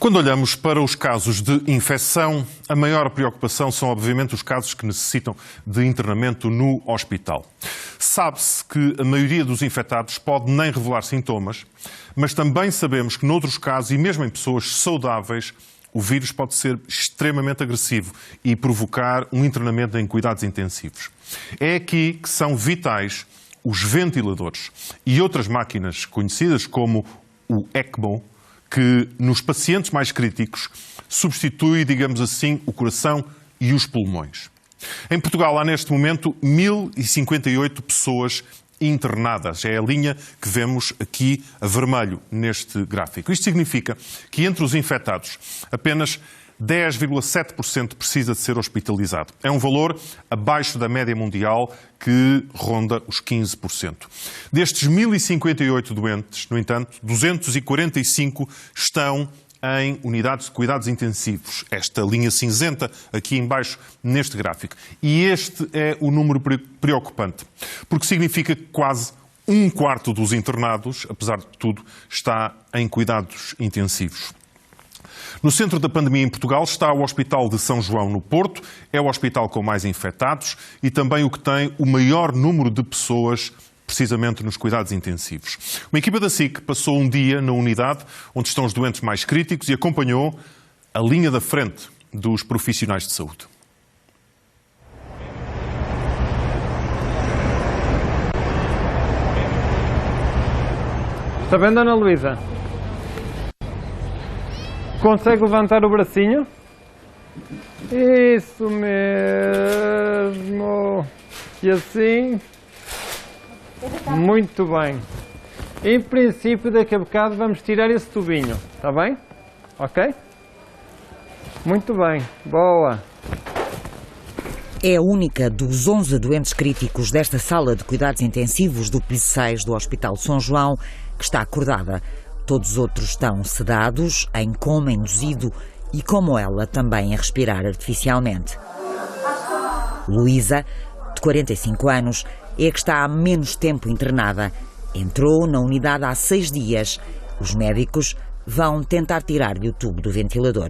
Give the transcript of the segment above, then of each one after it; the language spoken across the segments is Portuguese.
Quando olhamos para os casos de infecção, a maior preocupação são, obviamente, os casos que necessitam de internamento no hospital. Sabe-se que a maioria dos infectados pode nem revelar sintomas, mas também sabemos que, noutros casos, e mesmo em pessoas saudáveis, o vírus pode ser extremamente agressivo e provocar um internamento em cuidados intensivos. É aqui que são vitais os ventiladores e outras máquinas conhecidas como o ECMO, que nos pacientes mais críticos substitui, digamos assim, o coração e os pulmões. Em Portugal há neste momento 1058 pessoas internadas. É a linha que vemos aqui a vermelho neste gráfico. Isto significa que entre os infectados apenas 10,7% precisa de ser hospitalizado. É um valor abaixo da média mundial que ronda os 15%. Destes 1058 doentes, no entanto, 245 estão em unidades de cuidados intensivos. Esta linha cinzenta aqui em baixo neste gráfico. E este é o número preocupante, porque significa que quase um quarto dos internados, apesar de tudo, está em cuidados intensivos. No centro da pandemia em Portugal está o Hospital de São João, no Porto. É o hospital com mais infectados e também o que tem o maior número de pessoas precisamente nos cuidados intensivos. Uma equipa da SIC passou um dia na unidade onde estão os doentes mais críticos e acompanhou a linha da frente dos profissionais de saúde. Está bem, Dona Luísa? Consegue levantar o bracinho? Isso mesmo. E assim. Muito bem. Em princípio, daqui a bocado vamos tirar esse tubinho. Está bem? Ok? Muito bem. Boa. É a única dos 11 doentes críticos desta sala de cuidados intensivos do piso 6 do Hospital de São João que está acordada. Todos os outros estão sedados, em coma induzido e, como ela, também a respirar artificialmente. Luísa, de 45 anos, é a que está há menos tempo internada. Entrou na unidade há 6 dias. Os médicos vão tentar tirar-lhe o tubo do ventilador.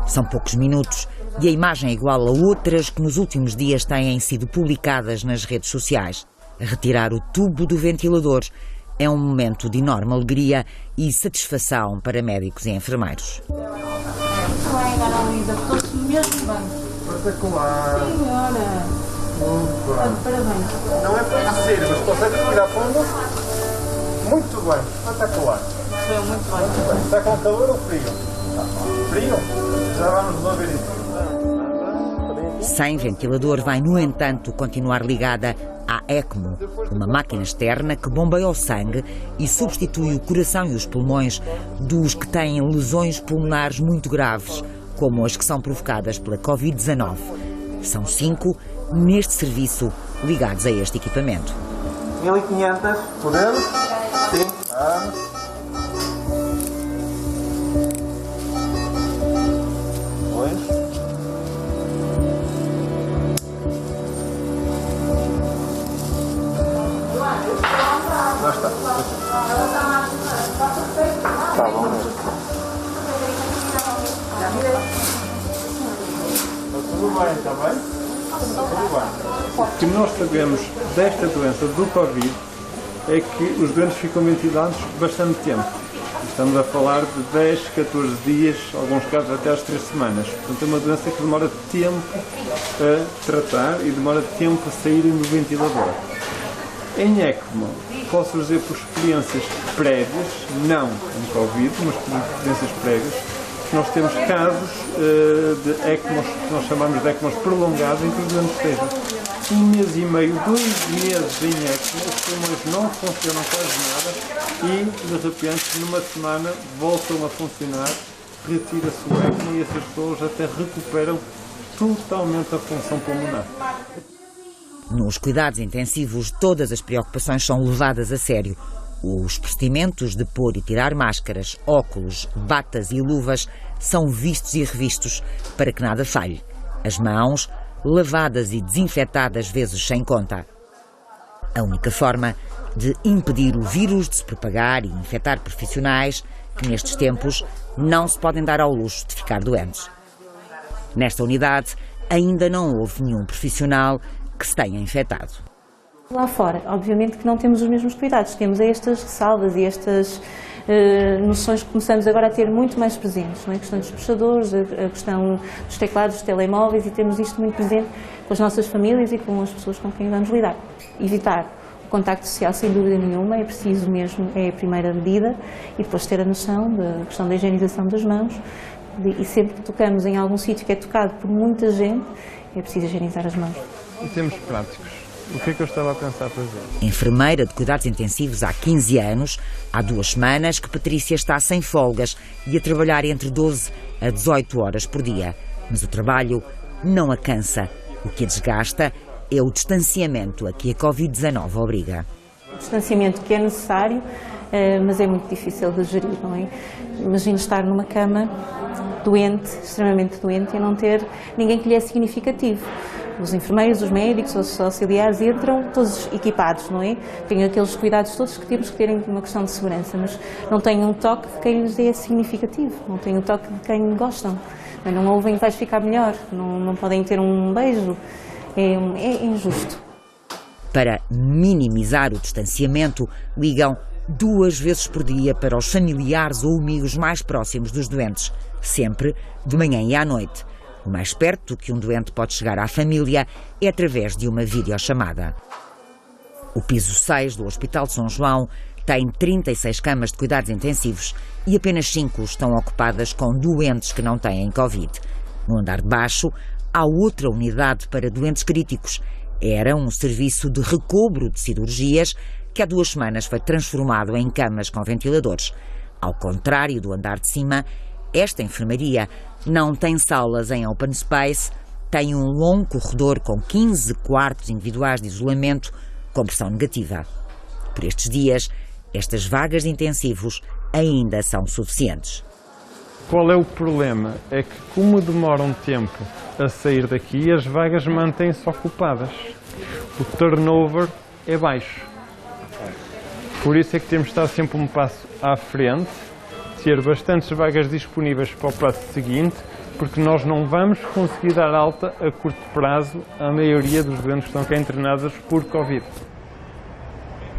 São poucos minutos e a imagem é igual a outras que nos últimos dias têm sido publicadas nas redes sociais. Retirar o tubo do ventilador é um momento de enorme alegria e satisfação para médicos e enfermeiros. Muito bem, Dona Luísa, ficou-se mesmo bem. Espetacular. Senhora. Parabéns. Não é para dizer, mas consegue respirar fundo? Muito bem, espetacular. Foi muito bem. Está com calor ou frio? Frio? Já vamos resolver isso. Sem ventilador vai, no entanto, continuar ligada à ECMO, uma máquina externa que bombeia o sangue e substitui o coração e os pulmões dos que têm lesões pulmonares muito graves, como as que são provocadas pela Covid-19. São 5 neste serviço ligados a este equipamento. 1500, podemos? Sim, vamos. Já está. Está bom. Tudo bem, está bem? Tudo bem. O que nós sabemos desta doença do Covid é que os doentes ficam ventilados bastante tempo. Estamos a falar de 10, 14 dias, alguns casos até às 3 semanas. Portanto, é uma doença que demora tempo a tratar e demora tempo a sair do ventilador. Em ECMO, posso dizer por experiências prévias, não em Covid, mas por experiências prévias, nós temos casos de ECMOs, que nós chamamos de ECMOs prolongados, em que os doentes estejam 1 mês e meio, 2 meses em ECMO, os pulmões não funcionam quase nada e, de repente, numa semana, voltam a funcionar, retira-se o ECMO e essas pessoas até recuperam totalmente a função pulmonar. Nos cuidados intensivos, todas as preocupações são levadas a sério. Os procedimentos de pôr e tirar máscaras, óculos, batas e luvas são vistos e revistos para que nada falhe. As mãos, lavadas e desinfetadas vezes sem conta. A única forma de impedir o vírus de se propagar e infectar profissionais que nestes tempos não se podem dar ao luxo de ficar doentes. Nesta unidade ainda não houve nenhum profissional que se tenha infectado. Lá fora, obviamente que não temos os mesmos cuidados, temos estas ressalvas e estas noções que começamos agora a ter muito mais presentes, não é? A questão dos puxadores, a questão dos teclados, dos telemóveis, e temos isto muito presente com as nossas famílias e com as pessoas com quem vamos lidar. Evitar o contacto social, sem dúvida nenhuma, é preciso mesmo, é a primeira medida, e depois ter a noção da questão da higienização das mãos, e sempre que tocamos em algum sítio que é tocado por muita gente, é preciso higienizar as mãos. Em termos práticos, o que é que eu estava a pensar fazer? Enfermeira de cuidados intensivos há 15 anos, há 2 semanas que Patrícia está sem folgas e a trabalhar entre 12 a 18 horas por dia. Mas o trabalho não a cansa. O que a desgasta é o distanciamento a que a Covid-19 obriga. O distanciamento que é necessário, mas é muito difícil de gerir, não é? Imagino estar numa cama doente, extremamente doente, e não ter ninguém que lhe é significativo. Os enfermeiros, os médicos, os auxiliares entram todos equipados, não é? Têm aqueles cuidados todos que temos que ter em uma questão de segurança, mas não têm um toque de quem lhes é significativo, não têm um toque de quem gostam. Não ouvem vais ficar melhor, não podem ter um beijo, é injusto. Para minimizar o distanciamento, ligam 2 vezes por dia para os familiares ou amigos mais próximos dos doentes, sempre de manhã e à noite. O mais perto que um doente pode chegar à família é através de uma videochamada. O piso 6 do Hospital de São João tem 36 camas de cuidados intensivos e apenas 5 estão ocupadas com doentes que não têm Covid. No andar de baixo, há outra unidade para doentes críticos. Era um serviço de recobro de cirurgias que há 2 semanas foi transformado em camas com ventiladores. Ao contrário do andar de cima, esta enfermaria não tem salas em open space, tem um longo corredor com 15 quartos individuais de isolamento com pressão negativa. Por estes dias, estas vagas de intensivos ainda são suficientes. Qual é o problema? É que, como demora um tempo a sair daqui, as vagas mantêm-se ocupadas. O turnover é baixo. Por isso é que temos de estar sempre um passo à frente, ter bastantes vagas disponíveis para o passo seguinte, porque nós não vamos conseguir dar alta a curto prazo à maioria dos doentes que estão cá internados por Covid.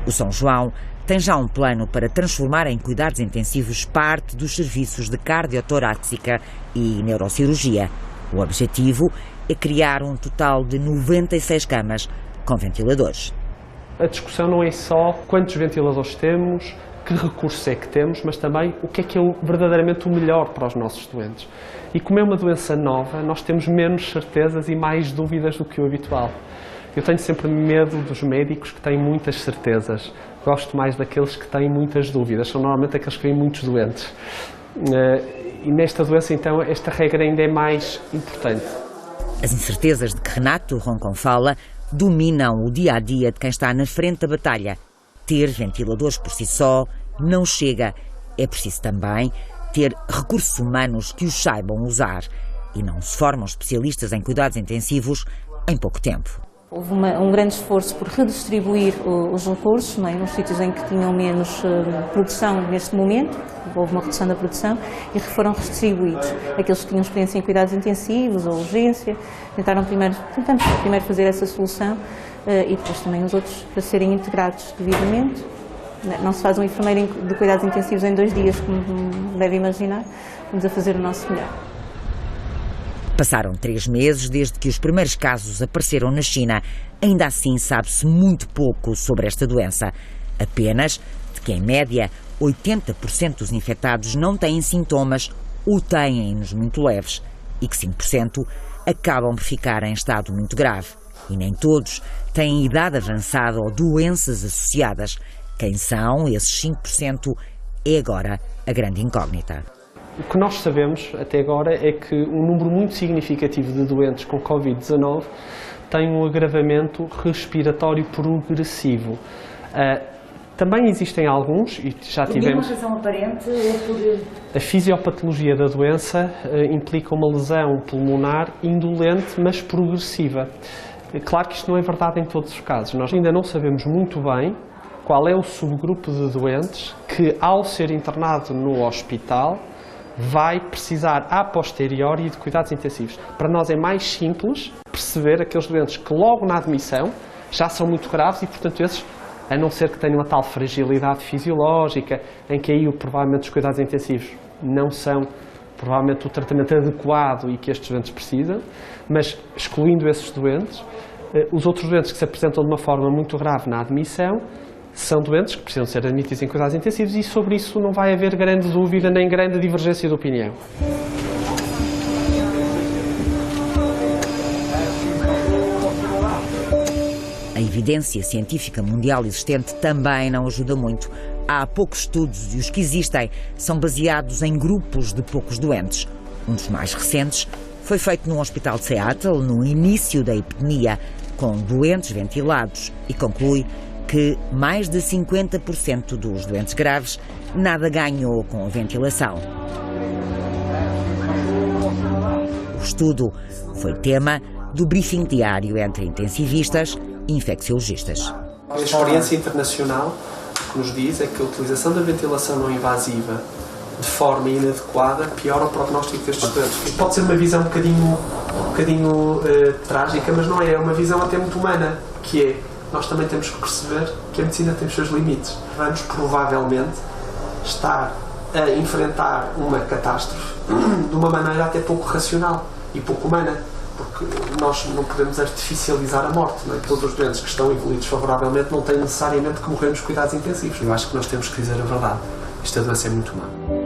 O São João tem já um plano para transformar em cuidados intensivos parte dos serviços de cardiotorácica e neurocirurgia. O objetivo é criar um total de 96 camas com ventiladores. A discussão não é só quantos ventiladores temos, que recursos é que temos, mas também o que é verdadeiramente o melhor para os nossos doentes. E como é uma doença nova, nós temos menos certezas e mais dúvidas do que o habitual. Eu tenho sempre medo dos médicos que têm muitas certezas. Gosto mais daqueles que têm muitas dúvidas. São normalmente aqueles que têm muitos doentes. E nesta doença, então, esta regra ainda é mais importante. As incertezas de que Renato Roncon fala dominam o dia-a-dia de quem está na frente da batalha. Ter ventiladores por si só não chega. É preciso também ter recursos humanos que os saibam usar. E não se formam especialistas em cuidados intensivos em pouco tempo. Houve um grande esforço por redistribuir os recursos, não é? Nos sítios em que tinham menos produção neste momento, houve uma redução da produção e foram redistribuídos. Aqueles que tinham experiência em cuidados intensivos ou urgência, tentamos primeiro fazer essa solução e depois também os outros para serem integrados devidamente. Não se faz um enfermeiro de cuidados intensivos em 2 dias, como deve imaginar, vamos a fazer o nosso melhor. Passaram 3 meses desde que os primeiros casos apareceram na China. Ainda assim, sabe-se muito pouco sobre esta doença. Apenas de que, em média, 80% dos infectados não têm sintomas ou têm-nos muito leves e que 5% acabam por ficar em estado muito grave. E nem todos têm idade avançada ou doenças associadas. Quem são esses 5% é agora a grande incógnita. O que nós sabemos até agora é que um número muito significativo de doentes com Covid-19 tem um agravamento respiratório progressivo. Também existem alguns, e já tivemos... Por nenhuma razão aparente ou por... A fisiopatologia da doença implica uma lesão pulmonar indolente, mas progressiva. Claro que isto não é verdade em todos os casos. Nós ainda não sabemos muito bem qual é o subgrupo de doentes que, ao ser internado no hospital, vai precisar a posteriori de cuidados intensivos. Para nós é mais simples perceber aqueles doentes que logo na admissão já são muito graves e, portanto, esses, a não ser que tenham a tal fragilidade fisiológica, em que aí provavelmente os cuidados intensivos não são provavelmente o tratamento adequado e que estes doentes precisam, mas excluindo esses doentes, os outros doentes que se apresentam de uma forma muito grave na admissão são doentes que precisam ser admitidos em cuidados intensivos e sobre isso não vai haver grande dúvida nem grande divergência de opinião. A evidência científica mundial existente também não ajuda muito. Há poucos estudos e os que existem são baseados em grupos de poucos doentes. Um dos mais recentes foi feito num hospital de Seattle, no início da epidemia, com doentes ventilados, e conclui que mais de 50% dos doentes graves nada ganhou com a ventilação. O estudo foi tema do briefing diário entre intensivistas e infecciologistas. A experiência internacional que nos diz é que a utilização da ventilação não invasiva de forma inadequada piora o prognóstico destes doentes. Pode ser uma visão um bocadinho trágica, mas não é. É uma visão até muito humana, que é, nós também temos que perceber que a medicina tem os seus limites. Vamos provavelmente estar a enfrentar uma catástrofe de uma maneira até pouco racional e pouco humana, porque nós não podemos artificializar a morte, não é? Todos os doentes que estão evoluídos favoravelmente não têm necessariamente que morrer nos cuidados intensivos. Eu acho que nós temos que dizer a verdade. Esta doença é muito má.